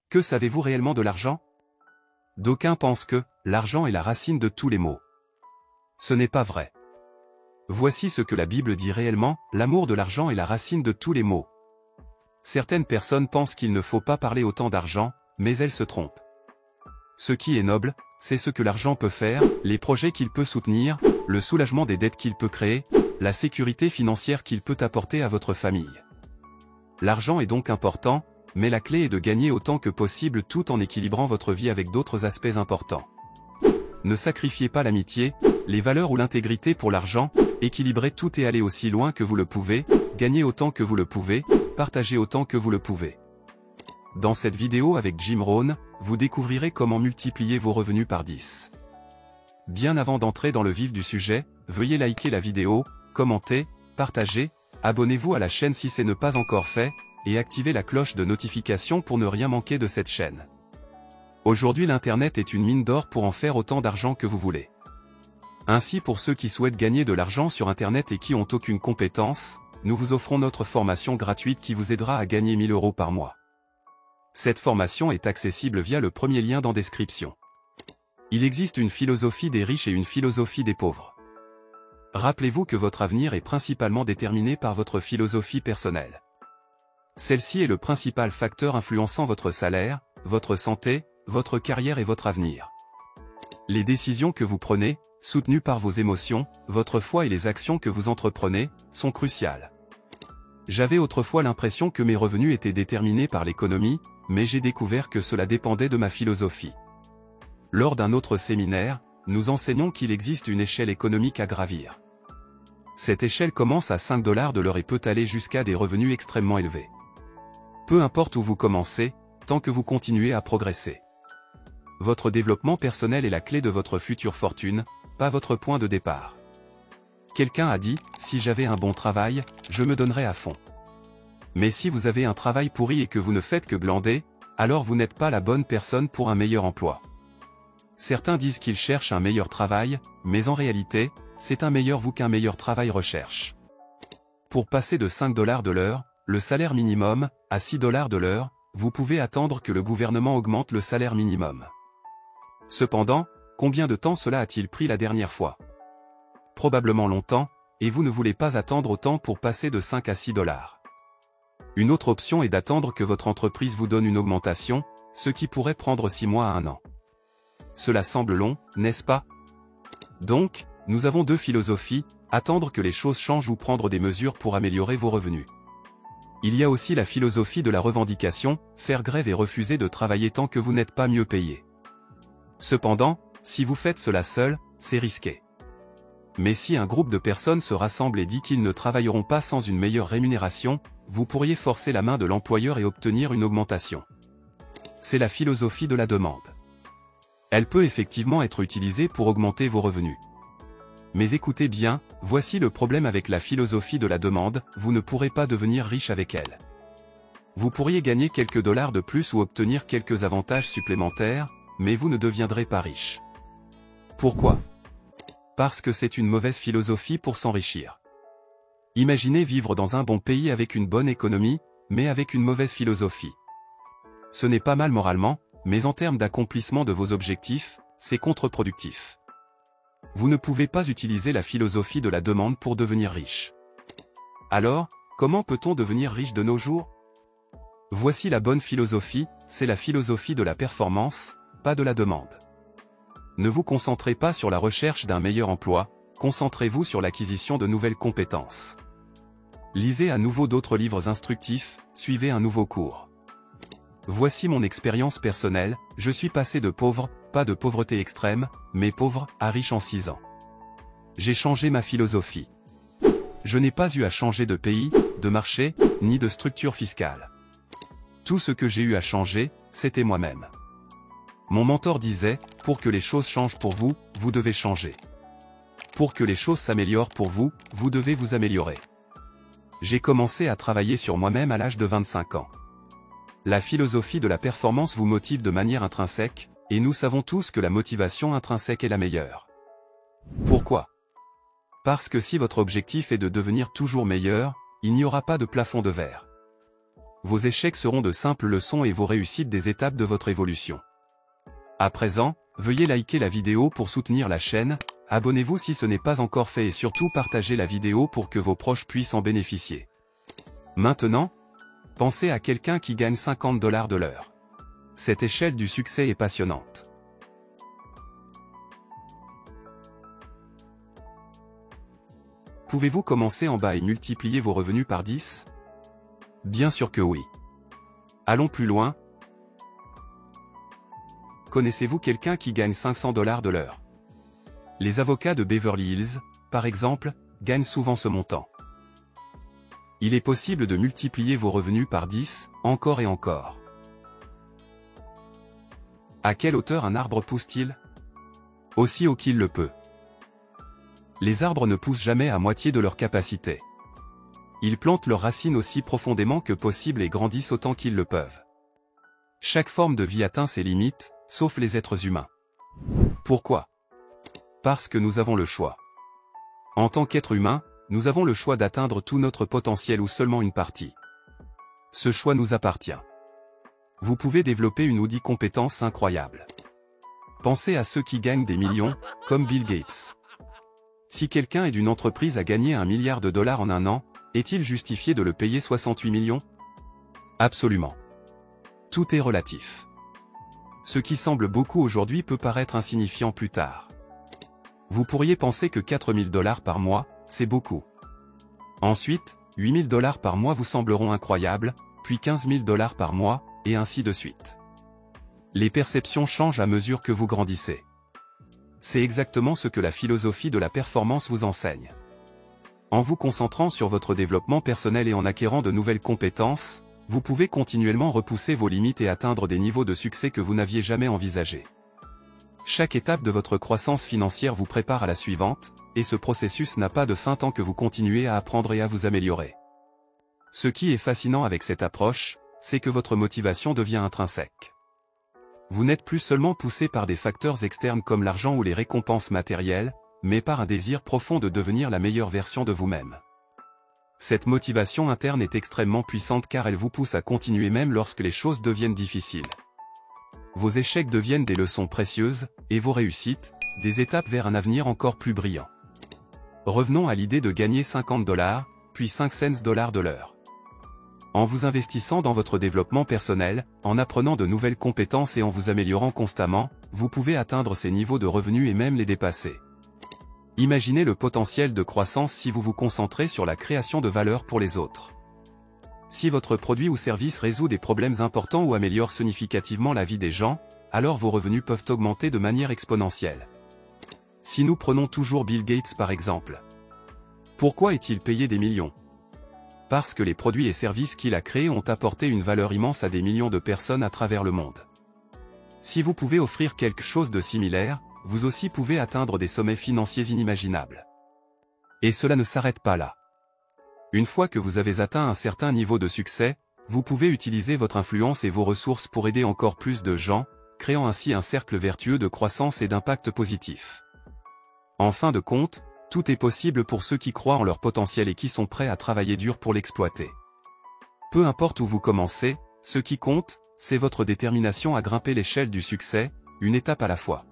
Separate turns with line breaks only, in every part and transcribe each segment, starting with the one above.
Que savez-vous réellement de l'argent? D'aucuns pensent que l'argent est la racine de tous les maux. Ce n'est pas vrai. Voici ce que la Bible dit réellement, l'amour de l'argent est la racine de tous les maux. Certaines personnes pensent qu'il ne faut pas parler autant d'argent, mais elles se trompent. Ce qui est noble, c'est ce que l'argent peut faire, les projets qu'il peut soutenir, le soulagement des dettes qu'il peut créer, la sécurité financière qu'il peut apporter à votre famille. L'argent est donc important, mais la clé est de gagner autant que possible tout en équilibrant votre vie avec d'autres aspects importants. Ne sacrifiez pas l'amitié, les valeurs ou l'intégrité pour l'argent, équilibrez tout et allez aussi loin que vous le pouvez, gagnez autant que vous le pouvez, partagez autant que vous le pouvez. Dans cette vidéo avec Jim Rohn, vous découvrirez comment multiplier vos revenus par 10. Bien avant d'entrer dans le vif du sujet, veuillez liker la vidéo, commenter, partager, abonnez-vous à la chaîne si ce n'est pas encore fait, et activez la cloche de notification pour ne rien manquer de cette chaîne. Aujourd'hui l'Internet est une mine d'or pour en faire autant d'argent que vous voulez. Ainsi pour ceux qui souhaitent gagner de l'argent sur Internet et qui n'ont aucune compétence, nous vous offrons notre formation gratuite qui vous aidera à gagner 1000 € par mois. Cette formation est accessible via le premier lien dans description. Il existe une philosophie des riches et une philosophie des pauvres. Rappelez-vous que votre avenir est principalement déterminé par votre philosophie personnelle. Celle-ci est le principal facteur influençant votre salaire, votre santé, votre carrière et votre avenir. Les décisions que vous prenez, soutenues par vos émotions, votre foi et les actions que vous entreprenez, sont cruciales. J'avais autrefois l'impression que mes revenus étaient déterminés par l'économie, mais j'ai découvert que cela dépendait de ma philosophie. Lors d'un autre séminaire, nous enseignons qu'il existe une échelle économique à gravir. Cette échelle commence à 5 $ de l'heure et peut aller jusqu'à des revenus extrêmement élevés. Peu importe où vous commencez, tant que vous continuez à progresser. Votre développement personnel est la clé de votre future fortune, pas votre point de départ. Quelqu'un a dit, si j'avais un bon travail, je me donnerais à fond. Mais si vous avez un travail pourri et que vous ne faites que glander, alors vous n'êtes pas la bonne personne pour un meilleur emploi. Certains disent qu'ils cherchent un meilleur travail, mais en réalité, c'est un meilleur vous qu'un meilleur travail recherche. Pour passer de 5 $ de l'heure, le salaire minimum, à 6 $ de l'heure, vous pouvez attendre que le gouvernement augmente le salaire minimum. Cependant, combien de temps cela a-t-il pris la dernière fois? Probablement longtemps, et vous ne voulez pas attendre autant pour passer de 5 à 6 $. Une autre option est d'attendre que votre entreprise vous donne une augmentation, ce qui pourrait prendre 6 mois à 1 an. Cela semble long, n'est-ce pas? Donc, nous avons deux philosophies, attendre que les choses changent ou prendre des mesures pour améliorer vos revenus. Il y a aussi la philosophie de la revendication, faire grève et refuser de travailler tant que vous n'êtes pas mieux payé. Cependant, si vous faites cela seul, c'est risqué. Mais si un groupe de personnes se rassemble et dit qu'ils ne travailleront pas sans une meilleure rémunération, vous pourriez forcer la main de l'employeur et obtenir une augmentation. C'est la philosophie de la demande. Elle peut effectivement être utilisée pour augmenter vos revenus. Mais écoutez bien, voici le problème avec la philosophie de la demande, vous ne pourrez pas devenir riche avec elle. Vous pourriez gagner quelques dollars de plus ou obtenir quelques avantages supplémentaires, mais vous ne deviendrez pas riche. Pourquoi? Parce que c'est une mauvaise philosophie pour s'enrichir. Imaginez vivre dans un bon pays avec une bonne économie, mais avec une mauvaise philosophie. Ce n'est pas mal moralement, mais en termes d'accomplissement de vos objectifs, c'est contre-productif. Vous ne pouvez pas utiliser la philosophie de la demande pour devenir riche. Alors, comment peut-on devenir riche de nos jours? Voici la bonne philosophie, c'est la philosophie de la performance, pas de la demande. Ne vous concentrez pas sur la recherche d'un meilleur emploi, concentrez-vous sur l'acquisition de nouvelles compétences. Lisez à nouveau d'autres livres instructifs, suivez un nouveau cours. Voici mon expérience personnelle, je suis passé de pauvre, pas de pauvreté extrême, mais pauvre, à riche en 6 ans. J'ai changé ma philosophie. Je n'ai pas eu à changer de pays, de marché, ni de structure fiscale. Tout ce que j'ai eu à changer, c'était moi-même. Mon mentor disait, pour que les choses changent pour vous, vous devez changer. Pour que les choses s'améliorent pour vous, vous devez vous améliorer. J'ai commencé à travailler sur moi-même à l'âge de 25 ans. La philosophie de la performance vous motive de manière intrinsèque, et nous savons tous que la motivation intrinsèque est la meilleure. Pourquoi? Parce que si votre objectif est de devenir toujours meilleur, il n'y aura pas de plafond de verre. vos échecs seront de simples leçons et vos réussites des étapes de votre évolution. À présent, veuillez liker la vidéo pour soutenir la chaîne, abonnez-vous si ce n'est pas encore fait et surtout partagez la vidéo pour que vos proches puissent en bénéficier. Maintenant, pensez à quelqu'un qui gagne 50 $ de l'heure. Cette échelle du succès est passionnante. Pouvez-vous commencer en bas et multiplier vos revenus par 10? Bien sûr que oui. Allons plus loin. Connaissez-vous quelqu'un qui gagne 500 $ de l'heure? Les avocats de Beverly Hills, par exemple, gagnent souvent ce montant. Il est possible de multiplier vos revenus par 10, encore et encore. À quelle hauteur un arbre pousse-t-il? Aussi haut qu'il le peut. Les arbres ne poussent jamais à moitié de leur capacité. Ils plantent leurs racines aussi profondément que possible et grandissent autant qu'ils le peuvent. Chaque forme de vie atteint ses limites, sauf les êtres humains. Pourquoi? Parce que nous avons le choix. En tant qu'être humain, nous avons le choix d'atteindre tout notre potentiel ou seulement une partie. Ce choix nous appartient. Vous pouvez développer une ou 10 compétences incroyables. Pensez à ceux qui gagnent des millions, comme Bill Gates. Si quelqu'un est d'une entreprise à gagner $1 milliard en un an, est-il justifié de le payer 68 millions? Absolument. Tout est relatif. Ce qui semble beaucoup aujourd'hui peut paraître insignifiant plus tard. Vous pourriez penser que 4 000 $ par mois, c'est beaucoup. Ensuite, 8 000 $ par mois vous sembleront incroyables, puis 15 000 $ par mois, et ainsi de suite. Les perceptions changent à mesure que vous grandissez. C'est exactement ce que la philosophie de la performance vous enseigne. En vous concentrant sur votre développement personnel et en acquérant de nouvelles compétences, vous pouvez continuellement repousser vos limites et atteindre des niveaux de succès que vous n'aviez jamais envisagés. Chaque étape de votre croissance financière vous prépare à la suivante, et ce processus n'a pas de fin tant que vous continuez à apprendre et à vous améliorer. Ce qui est fascinant avec cette approche, c'est que votre motivation devient intrinsèque. Vous n'êtes plus seulement poussé par des facteurs externes comme l'argent ou les récompenses matérielles, mais par un désir profond de devenir la meilleure version de vous-même. Cette motivation interne est extrêmement puissante car elle vous pousse à continuer même lorsque les choses deviennent difficiles. Vos échecs deviennent des leçons précieuses, et vos réussites, des étapes vers un avenir encore plus brillant. Revenons à l'idée de gagner 50 $, puis 5 cents $ de l'heure. En vous investissant dans votre développement personnel, en apprenant de nouvelles compétences et en vous améliorant constamment, vous pouvez atteindre ces niveaux de revenus et même les dépasser. Imaginez le potentiel de croissance si vous vous concentrez sur la création de valeur pour les autres. Si votre produit ou service résout des problèmes importants ou améliore significativement la vie des gens, alors vos revenus peuvent augmenter de manière exponentielle. Si nous prenons toujours Bill Gates par exemple. Pourquoi est-il payé des millions? Parce que les produits et services qu'il a créés ont apporté une valeur immense à des millions de personnes à travers le monde. Si vous pouvez offrir quelque chose de similaire, vous aussi pouvez atteindre des sommets financiers inimaginables. Et cela ne s'arrête pas là. Une fois que vous avez atteint un certain niveau de succès, vous pouvez utiliser votre influence et vos ressources pour aider encore plus de gens, créant ainsi un cercle vertueux de croissance et d'impact positif. En fin de compte, tout est possible pour ceux qui croient en leur potentiel et qui sont prêts à travailler dur pour l'exploiter. Peu importe où vous commencez, ce qui compte, c'est votre détermination à grimper l'échelle du succès, une étape à la fois.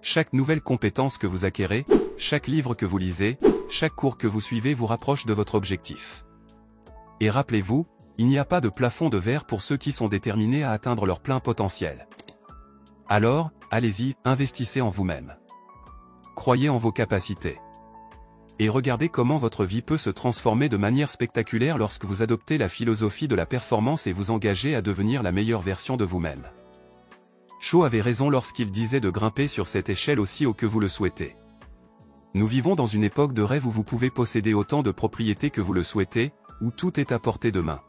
Chaque nouvelle compétence que vous acquérez, chaque livre que vous lisez, chaque cours que vous suivez vous rapproche de votre objectif. Et rappelez-vous, il n'y a pas de plafond de verre pour ceux qui sont déterminés à atteindre leur plein potentiel. Alors, allez-y, investissez en vous-même. Croyez en vos capacités. Et regardez comment votre vie peut se transformer de manière spectaculaire lorsque vous adoptez la philosophie de la performance et vous engagez à devenir la meilleure version de vous-même. Cho avait raison lorsqu'il disait de grimper sur cette échelle aussi haut que vous le souhaitez. Nous vivons dans une époque de rêve où vous pouvez posséder autant de propriétés que vous le souhaitez, où tout est à portée de main.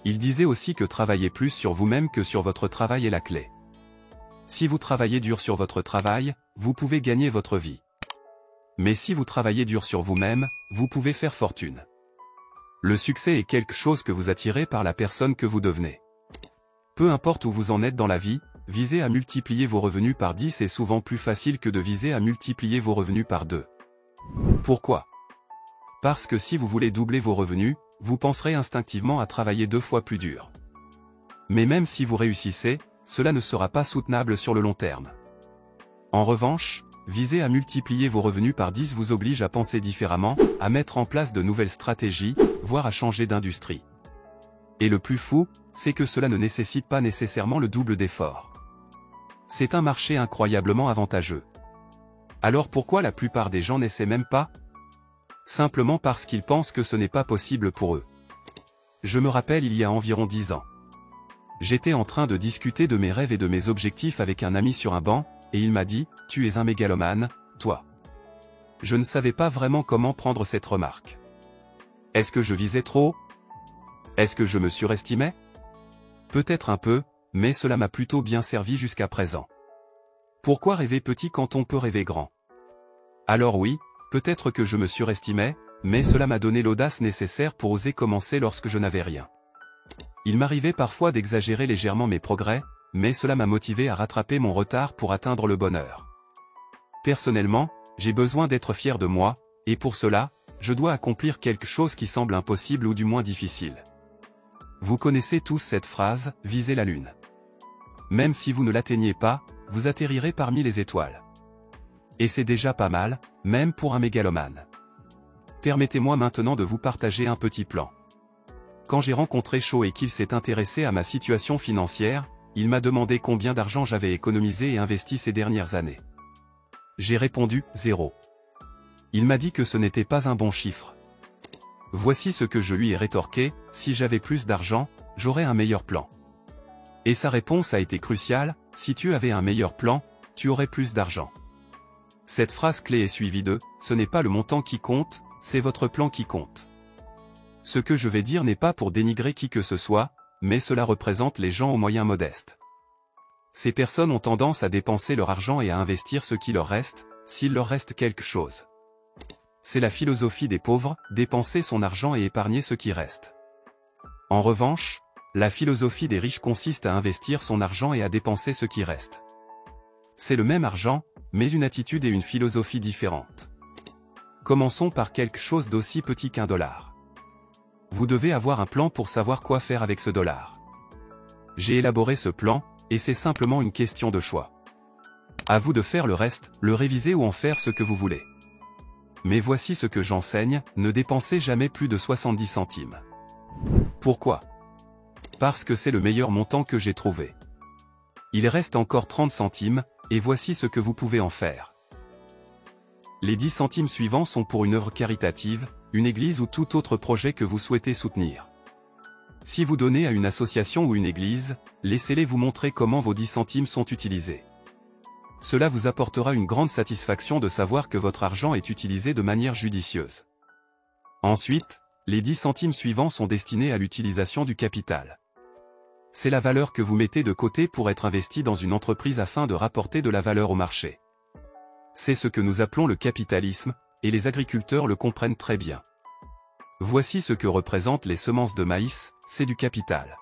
Il disait aussi que travailler plus sur vous-même que sur votre travail est la clé. Si vous travaillez dur sur votre travail, vous pouvez gagner votre vie. Mais si vous travaillez dur sur vous-même, vous pouvez faire fortune. Le succès est quelque chose que vous attirez par la personne que vous devenez. Peu importe où vous en êtes dans la vie, viser à multiplier vos revenus par 10 est souvent plus facile que de viser à multiplier vos revenus par 2. Pourquoi? Parce que si vous voulez doubler vos revenus, vous penserez instinctivement à travailler 2 fois plus dur. Mais même si vous réussissez, cela ne sera pas soutenable sur le long terme. En revanche, viser à multiplier vos revenus par 10 vous oblige à penser différemment, à mettre en place de nouvelles stratégies, voire à changer d'industrie. Et le plus fou, c'est que cela ne nécessite pas nécessairement le double d'efforts. C'est un marché incroyablement avantageux. Alors pourquoi la plupart des gens n'essaient même pas? Simplement parce qu'ils pensent que ce n'est pas possible pour eux. Je me rappelle il y a environ 10 ans. J'étais en train de discuter de mes rêves et de mes objectifs avec un ami sur un banc, et il m'a dit « Tu es un mégalomane, toi ». Je ne savais pas vraiment comment prendre cette remarque. Est-ce que je visais trop haut? Est-ce que je me surestimais? Peut-être un peu, mais cela m'a plutôt bien servi jusqu'à présent. Pourquoi rêver petit quand on peut rêver grand? Alors oui, peut-être que je me surestimais, mais cela m'a donné l'audace nécessaire pour oser commencer lorsque je n'avais rien. Il m'arrivait parfois d'exagérer légèrement mes progrès, mais cela m'a motivé à rattraper mon retard pour atteindre le bonheur. Personnellement, j'ai besoin d'être fier de moi, et pour cela, je dois accomplir quelque chose qui semble impossible ou du moins difficile. Vous connaissez tous cette phrase, « Visez la lune ». Même si vous ne l'atteignez pas, vous atterrirez parmi les étoiles. Et c'est déjà pas mal, même pour un mégalomane. Permettez-moi maintenant de vous partager un petit plan. Quand j'ai rencontré Shaw et qu'il s'est intéressé à ma situation financière, il m'a demandé combien d'argent j'avais économisé et investi ces dernières années. J'ai répondu « 0 ». Il m'a dit que ce n'était pas un bon chiffre. Voici ce que je lui ai rétorqué, si j'avais plus d'argent, j'aurais un meilleur plan. Et sa réponse a été cruciale, si tu avais un meilleur plan, tu aurais plus d'argent. Cette phrase clé est suivie de « ce n'est pas le montant qui compte, c'est votre plan qui compte ». Ce que je vais dire n'est pas pour dénigrer qui que ce soit, mais cela représente les gens aux moyens modestes. Ces personnes ont tendance à dépenser leur argent et à investir ce qui leur reste, s'il leur reste quelque chose. C'est la philosophie des pauvres, dépenser son argent et épargner ce qui reste. En revanche, la philosophie des riches consiste à investir son argent et à dépenser ce qui reste. C'est le même argent, mais une attitude et une philosophie différentes. Commençons par quelque chose d'aussi petit qu'un dollar. Vous devez avoir un plan pour savoir quoi faire avec ce dollar. J'ai élaboré ce plan, et c'est simplement une question de choix. À vous de faire le reste, le réviser ou en faire ce que vous voulez. Mais voici ce que j'enseigne, ne dépensez jamais plus de 70 centimes. Pourquoi? Parce que c'est le meilleur montant que j'ai trouvé. Il reste encore 30 centimes, et voici ce que vous pouvez en faire. Les 10 centimes suivants sont pour une œuvre caritative, une église ou tout autre projet que vous souhaitez soutenir. Si vous donnez à une association ou une église, laissez-les vous montrer comment vos 10 centimes sont utilisés. Cela vous apportera une grande satisfaction de savoir que votre argent est utilisé de manière judicieuse. Ensuite, les 10 centimes suivants sont destinés à l'utilisation du capital. C'est la valeur que vous mettez de côté pour être investi dans une entreprise afin de rapporter de la valeur au marché. C'est ce que nous appelons le capitalisme, et les agriculteurs le comprennent très bien. Voici ce que représentent les semences de maïs, c'est du capital.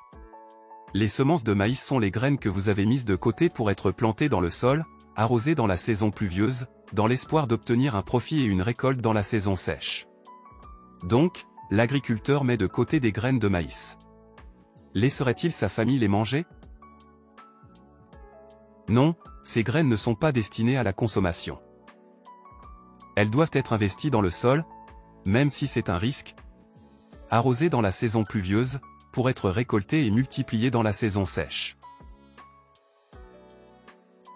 Les semences de maïs sont les graines que vous avez mises de côté pour être plantées dans le sol, arrosées dans la saison pluvieuse, dans l'espoir d'obtenir un profit et une récolte dans la saison sèche. Donc, l'agriculteur met de côté des graines de maïs. Laisserait-il sa famille les manger? Non, ces graines ne sont pas destinées à la consommation. Elles doivent être investies dans le sol, même si c'est un risque, arrosées dans la saison pluvieuse, pour être récoltées et multipliées dans la saison sèche.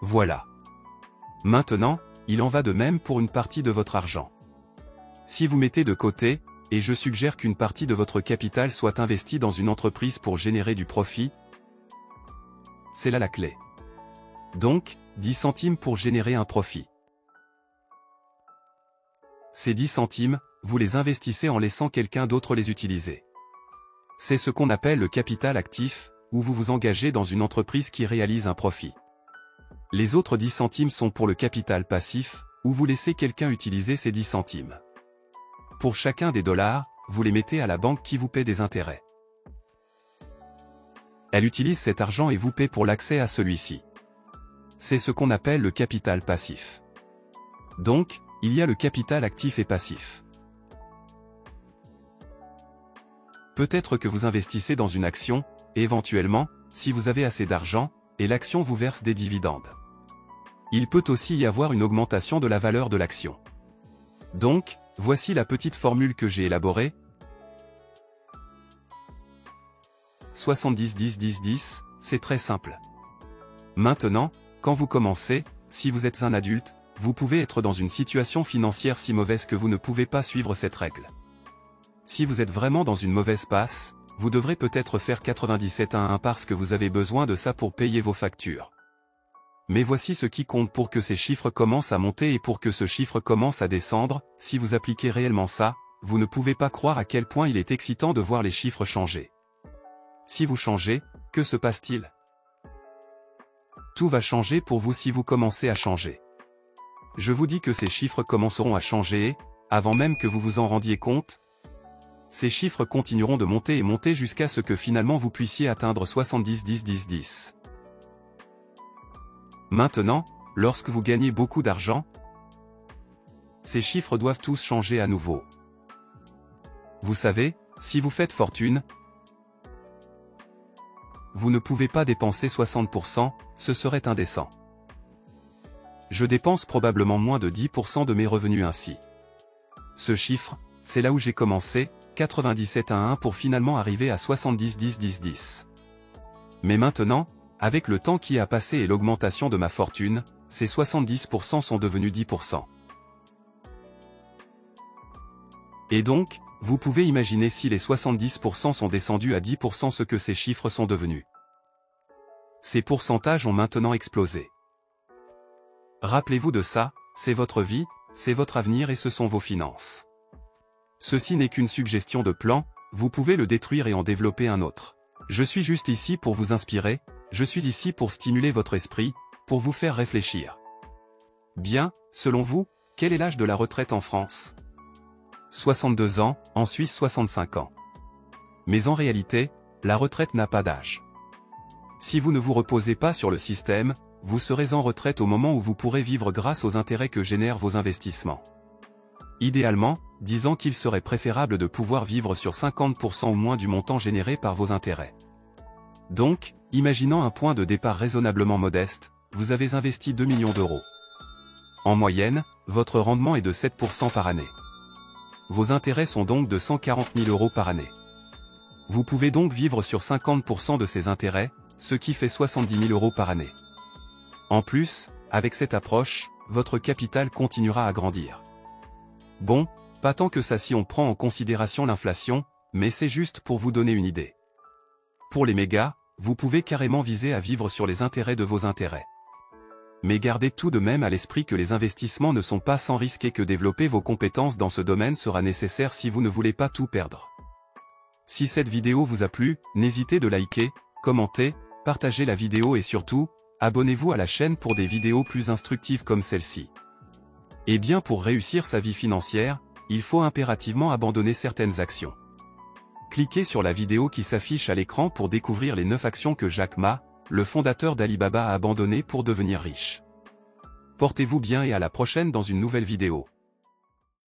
Voilà. Maintenant, il en va de même pour une partie de votre argent. Si vous mettez de côté, et je suggère qu'une partie de votre capital soit investie dans une entreprise pour générer du profit, c'est là la clé. Donc, 10 centimes pour générer un profit. Ces 10 centimes, vous les investissez en laissant quelqu'un d'autre les utiliser. C'est ce qu'on appelle le capital actif, où vous vous engagez dans une entreprise qui réalise un profit. Les autres 10 centimes sont pour le capital passif, où vous laissez quelqu'un utiliser ces 10 centimes. Pour chacun des dollars, vous les mettez à la banque qui vous paie des intérêts. Elle utilise cet argent et vous paie pour l'accès à celui-ci. C'est ce qu'on appelle le capital passif. Donc, il y a le capital actif et passif. Peut-être que vous investissez dans une action, et éventuellement, si vous avez assez d'argent, et l'action vous verse des dividendes. Il peut aussi y avoir une augmentation de la valeur de l'action. Donc, voici la petite formule que j'ai élaborée. 70-10-10-10, c'est très simple. Maintenant, quand vous commencez, si vous êtes un adulte, vous pouvez être dans une situation financière si mauvaise que vous ne pouvez pas suivre cette règle. Si vous êtes vraiment dans une mauvaise passe, vous devrez peut-être faire 97-1-1 parce que vous avez besoin de ça pour payer vos factures. Mais voici ce qui compte pour que ces chiffres commencent à monter et pour que ce chiffre commence à descendre. Si vous appliquez réellement ça, vous ne pouvez pas croire à quel point il est excitant de voir les chiffres changer. Si vous changez, que se passe-t-il? Tout va changer pour vous si vous commencez à changer. Je vous dis que ces chiffres commenceront à changer et, avant même que vous vous en rendiez compte, ces chiffres continueront de monter et monter jusqu'à ce que finalement vous puissiez atteindre 70-10-10-10. Maintenant, lorsque vous gagnez beaucoup d'argent, ces chiffres doivent tous changer à nouveau. Vous savez, si vous faites fortune, vous ne pouvez pas dépenser 60%, ce serait indécent. Je dépense probablement moins de 10% de mes revenus ainsi. Ce chiffre, c'est là où j'ai commencé, 97-1-1 pour finalement arriver à 70-10-10-10. Mais maintenant, avec le temps qui a passé et l'augmentation de ma fortune, ces 70% sont devenus 10%. Et donc, vous pouvez imaginer si les 70% sont descendus à 10% ce que ces chiffres sont devenus. Ces pourcentages ont maintenant explosé. Rappelez-vous de ça, c'est votre vie, c'est votre avenir et ce sont vos finances. Ceci n'est qu'une suggestion de plan, vous pouvez le détruire et en développer un autre. Je suis juste ici pour vous inspirer, je suis ici pour stimuler votre esprit, pour vous faire réfléchir. Bien, selon vous, quel est l'âge de la retraite en France? 62 ans, en Suisse 65 ans. Mais en réalité, la retraite n'a pas d'âge. Si vous ne vous reposez pas sur le système, vous serez en retraite au moment où vous pourrez vivre grâce aux intérêts que génèrent vos investissements. Idéalement, disant qu'il serait préférable de pouvoir vivre sur 50% ou moins du montant généré par vos intérêts. Donc, imaginant un point de départ raisonnablement modeste, vous avez investi 2 millions d'euros. En moyenne, votre rendement est de 7% par année. Vos intérêts sont donc de 140 000 euros par année. Vous pouvez donc vivre sur 50% de ces intérêts, ce qui fait 70 000 euros par année. En plus, avec cette approche, votre capital continuera à grandir. Bon, pas tant que ça si on prend en considération l'inflation, mais c'est juste pour vous donner une idée. Pour les mégas, vous pouvez carrément viser à vivre sur les intérêts de vos intérêts. Mais gardez tout de même à l'esprit que les investissements ne sont pas sans risque et que développer vos compétences dans ce domaine sera nécessaire si vous ne voulez pas tout perdre. Si cette vidéo vous a plu, n'hésitez de liker, commenter, partager la vidéo et surtout, abonnez-vous à la chaîne pour des vidéos plus instructives comme celle-ci. Et bien pour réussir sa vie financière, il faut impérativement abandonner certaines actions. Cliquez sur la vidéo qui s'affiche à l'écran pour découvrir les 9 actions que Jack Ma, le fondateur d'Alibaba a abandonnées pour devenir riche. Portez-vous bien et à la prochaine dans une nouvelle vidéo.